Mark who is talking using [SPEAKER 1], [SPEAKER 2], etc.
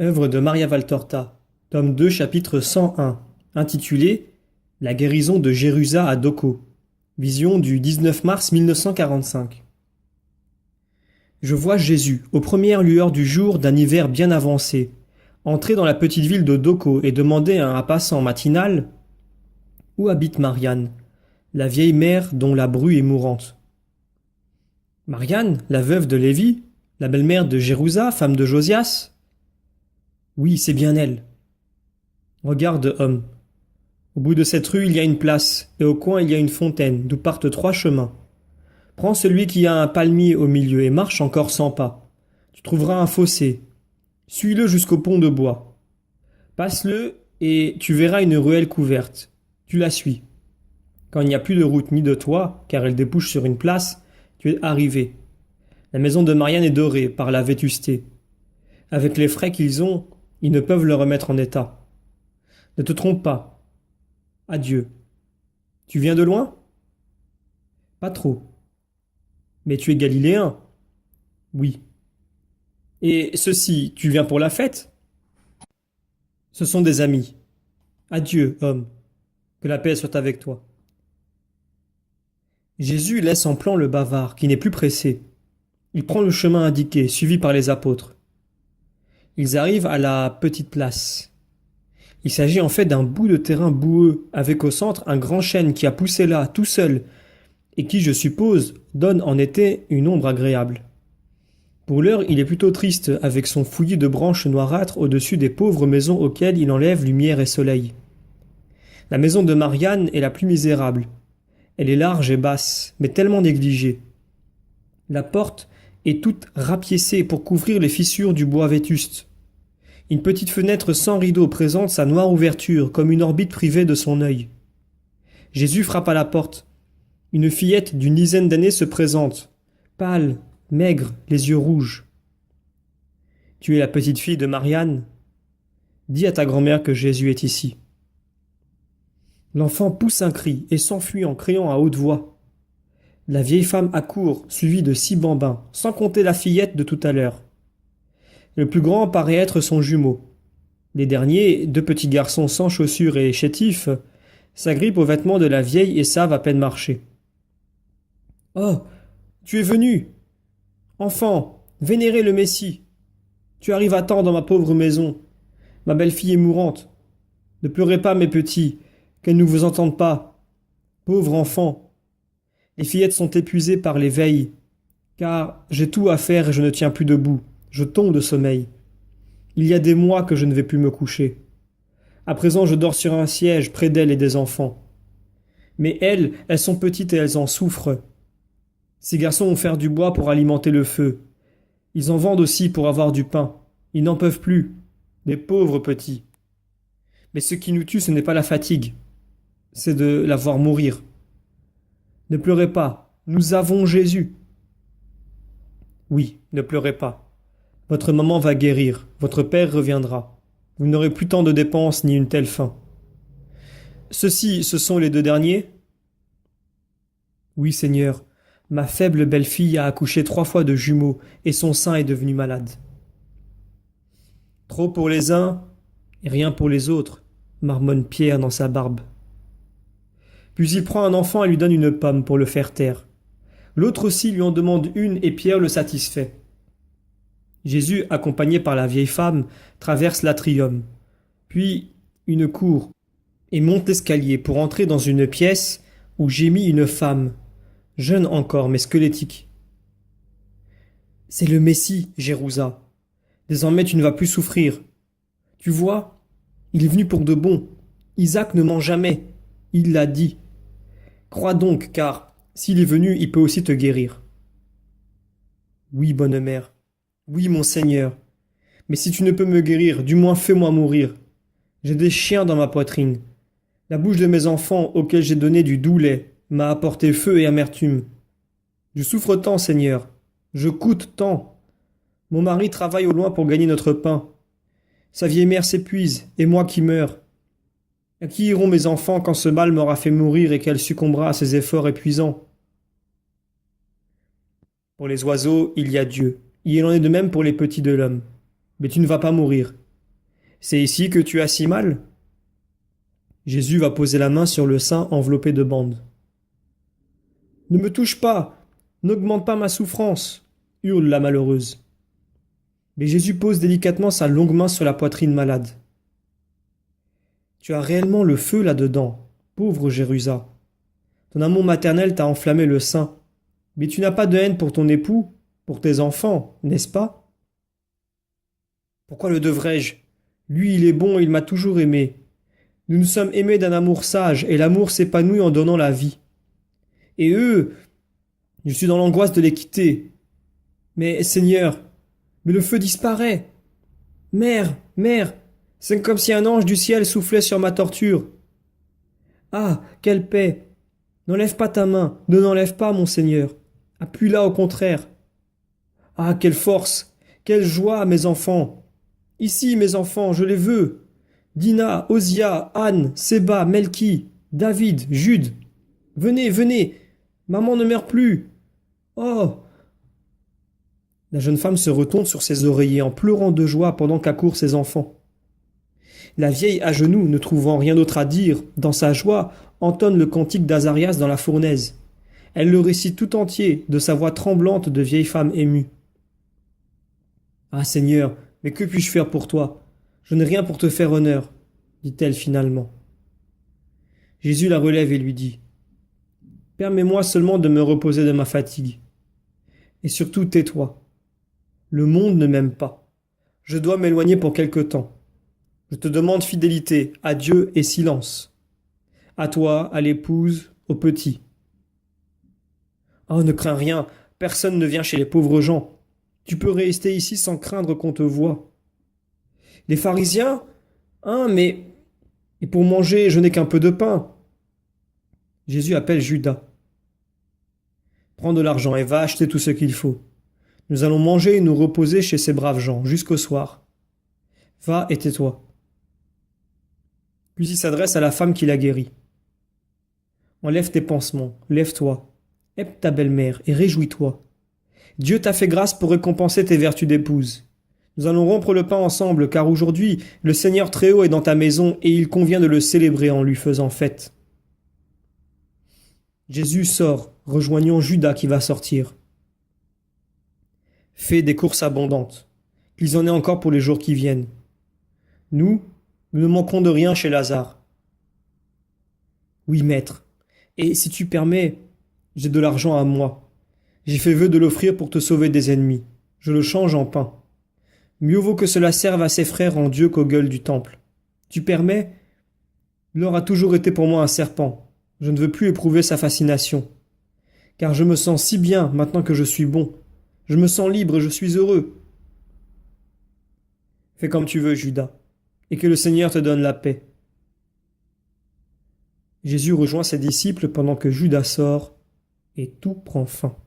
[SPEAKER 1] Œuvre de Maria Valtorta, tome 2, chapitre 101, intitulé La guérison de Jérusa à Doko. Vision du 19 mars 1945. Je vois Jésus, aux premières lueurs du jour d'un hiver bien avancé, entrer dans la petite ville de Doko et demander à un passant matinal où habite Marianne, la vieille mère dont la bru est mourante. Marianne, la veuve de Lévi, la belle-mère de Jérusa, femme de Josias? Oui, c'est bien elle. Regarde, homme. Au bout de cette rue, il y a une place, et au coin, il y a une fontaine, d'où partent 3 chemins. Prends celui qui a un palmier au milieu et marche encore 100 pas. Tu trouveras un fossé. Suis-le jusqu'au pont de bois. Passe-le et tu verras une ruelle couverte. Tu la suis. Quand il n'y a plus de route ni de toit, car elle débouche sur une place, tu es arrivé. La maison de Marianne est dorée par la vétusté. Avec les frais qu'ils ont, ils ne peuvent le remettre en état. Ne te trompe pas. Adieu. Tu viens de loin? Pas trop. Mais tu es galiléen? Oui. Et ceci, tu viens pour la fête? Ce sont des amis. Adieu, homme. Que la paix soit avec toi. Jésus laisse en plan le bavard, qui n'est plus pressé. Il prend le chemin indiqué, suivi par les apôtres. Ils arrivent à la petite place. Il s'agit en fait d'un bout de terrain boueux, avec au centre un grand chêne qui a poussé là, tout seul, et qui, je suppose, donne en été une ombre agréable. Pour l'heure, il est plutôt triste, avec son fouillis de branches noirâtres au-dessus des pauvres maisons auxquelles il enlève lumière et soleil. La maison de Marianne est la plus misérable. Elle est large et basse, mais tellement négligée. La porte est toute rapiécée pour couvrir les fissures du bois vétuste. Une petite fenêtre sans rideau présente sa noire ouverture, comme une orbite privée de son œil. Jésus frappe à la porte. Une fillette d'une dizaine d'années se présente, pâle, maigre, les yeux rouges. Tu es la petite fille de Marianne? Dis à ta grand-mère que Jésus est ici. L'enfant pousse un cri et s'enfuit en criant à haute voix. La vieille femme accourt, suivie de 6 bambins, sans compter la fillette de tout à l'heure. Le plus grand paraît être son jumeau. Les derniers, 2 petits garçons sans chaussures et chétifs, s'agrippent aux vêtements de la vieille et savent à peine marcher. Oh, tu es venu! Enfant, vénérez le Messie! Tu arrives à temps dans ma pauvre maison. Ma belle-fille est mourante. Ne pleurez pas, mes petits, qu'elle ne vous entende pas. Pauvre enfant! Les fillettes sont épuisées par les veilles, car j'ai tout à faire et je ne tiens plus debout. Je tombe de sommeil. Il y a des mois que je ne vais plus me coucher. À présent, je dors sur un siège près d'elle et des enfants. Mais elles sont petites et elles en souffrent. Ces garçons vont faire du bois pour alimenter le feu. Ils en vendent aussi pour avoir du pain. Ils n'en peuvent plus. Des pauvres petits. Mais ce qui nous tue, ce n'est pas la fatigue. C'est de la voir mourir. Ne pleurez pas. Nous avons Jésus. Oui, ne pleurez pas. Votre maman va guérir. Votre père reviendra. Vous n'aurez plus tant de dépenses ni une telle faim. Ceux-ci, ce sont les 2 derniers? Oui, Seigneur. Ma faible belle-fille a accouché 3 fois de jumeaux, et son sein est devenu malade. Trop pour les uns, et rien pour les autres, marmonne Pierre dans sa barbe. Puis il prend un enfant et lui donne une pomme pour le faire taire. L'autre aussi lui en demande une, et Pierre le satisfait. Jésus, accompagné par la vieille femme, traverse l'atrium, puis une cour, et monte l'escalier pour entrer dans une pièce où gémit une femme, jeune encore mais squelettique. C'est le Messie, Jérusa. Désormais tu ne vas plus souffrir. Tu vois, il est venu pour de bon. Isaac ne ment jamais. Il l'a dit. Crois donc, car s'il est venu, il peut aussi te guérir. Oui, bonne mère. Oui, mon Seigneur. Mais si tu ne peux me guérir, du moins fais-moi mourir. J'ai des chiens dans ma poitrine. La bouche de mes enfants, auxquels j'ai donné du doux lait, m'a apporté feu et amertume. Je souffre tant, Seigneur. Je coûte tant. Mon mari travaille au loin pour gagner notre pain. Sa vieille mère s'épuise, et moi qui meurs. À qui iront mes enfants quand ce mal m'aura fait mourir et qu'elle succombera à ses efforts épuisants? Pour les oiseaux, il y a Dieu. Il en est de même pour les petits de l'homme. Mais tu ne vas pas mourir. C'est ici que tu as si mal? Jésus va poser la main sur le sein enveloppé de bandes. Ne me touche pas, n'augmente pas ma souffrance, hurle la malheureuse. Mais Jésus pose délicatement sa longue main sur la poitrine malade. Tu as réellement le feu là-dedans, pauvre Jérusa. Ton amour maternel t'a enflammé le sein. Mais tu n'as pas de haine pour ton époux, pour tes enfants, n'est-ce pas? Pourquoi le devrais-je? Lui, il est bon, il m'a toujours aimé. Nous nous sommes aimés d'un amour sage, et l'amour s'épanouit en donnant la vie. Et eux, je suis dans l'angoisse de les quitter. Mais Seigneur, mais le feu disparaît. Mère, mère, c'est comme si un ange du ciel soufflait sur ma torture. Ah, quelle paix! N'enlève pas ta main, ne l'enlève pas, mon Seigneur. Appuie-la au contraire. Ah, quelle force! Quelle joie, mes enfants! Ici, mes enfants, je les veux. Dina, Osia, Anne, Séba, Melki, David, Jude. Venez, venez. Maman ne meurt plus. Oh! La jeune femme se retourne sur ses oreillers en pleurant de joie pendant qu'accourent ses enfants. La vieille à genoux, ne trouvant rien d'autre à dire, dans sa joie, entonne le cantique d'Azarias dans la fournaise. Elle le récite tout entier, de sa voix tremblante de vieille femme émue. Ah Seigneur, mais que puis-je faire pour toi? Je n'ai rien pour te faire honneur, dit-elle finalement. Jésus la relève et lui dit, permets-moi seulement de me reposer de ma fatigue. Et surtout tais-toi. Le monde ne m'aime pas. Je dois m'éloigner pour quelque temps. Je te demande fidélité, adieu et silence. À toi, à l'épouse, au petit. Oh, ne crains rien, personne ne vient chez les pauvres gens. Tu peux rester ici sans craindre qu'on te voie. Les pharisiens? Hein, mais... Et pour manger, je n'ai qu'un peu de pain. Jésus appelle Judas. Prends de l'argent et va acheter tout ce qu'il faut. Nous allons manger et nous reposer chez ces braves gens, jusqu'au soir. Va et tais-toi. Puis il s'adresse à la femme qui l'a guéri. Enlève tes pansements, lève-toi, aime ta belle-mère et réjouis-toi. Dieu t'a fait grâce pour récompenser tes vertus d'épouse. Nous allons rompre le pain ensemble, car aujourd'hui, le Seigneur Très-Haut est dans ta maison et il convient de le célébrer en lui faisant fête. Jésus sort, rejoignant Judas qui va sortir. Fais des courses abondantes, qu'il en ait encore pour les jours qui viennent. Nous ne manquons de rien chez Lazare. Oui, maître, et si tu permets, j'ai de l'argent à moi. J'ai fait vœu de l'offrir pour te sauver des ennemis. Je le change en pain. Mieux vaut que cela serve à ses frères en Dieu qu'aux gueules du temple. Tu permets? L'or a toujours été pour moi un serpent. Je ne veux plus éprouver sa fascination. Car je me sens si bien maintenant que je suis bon. Je me sens libre et je suis heureux. Fais comme tu veux, Judas, et que le Seigneur te donne la paix. Jésus rejoint ses disciples pendant que Judas sort, et tout prend fin.